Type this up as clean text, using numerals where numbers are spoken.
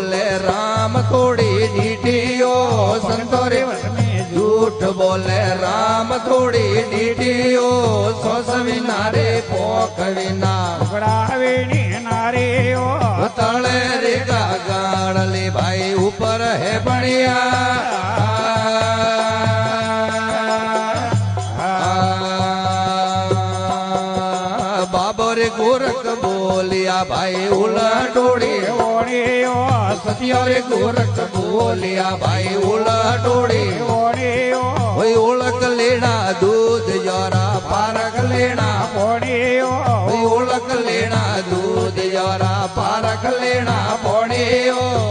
बोले राम थोड़ी डीटियो संतो रे झूठ बोले राम थोड़ी डीटियो सोस विना रे पोक विना उगड़ावीनी नारे ओ तले रे गाड़ली भाई ऊपर है बढ़िया बाबरे गोरख बोलिया भाई उला डोड़ी ओणे ओ सतिया रे गोरख बोलिया भाई उला डोड़ी ओणे ओ वही ओळख लेना दूध जोरा पारक लेना ओणे ओ वही ओळख लेना दूध जोरा पारक लेना पोणे ओ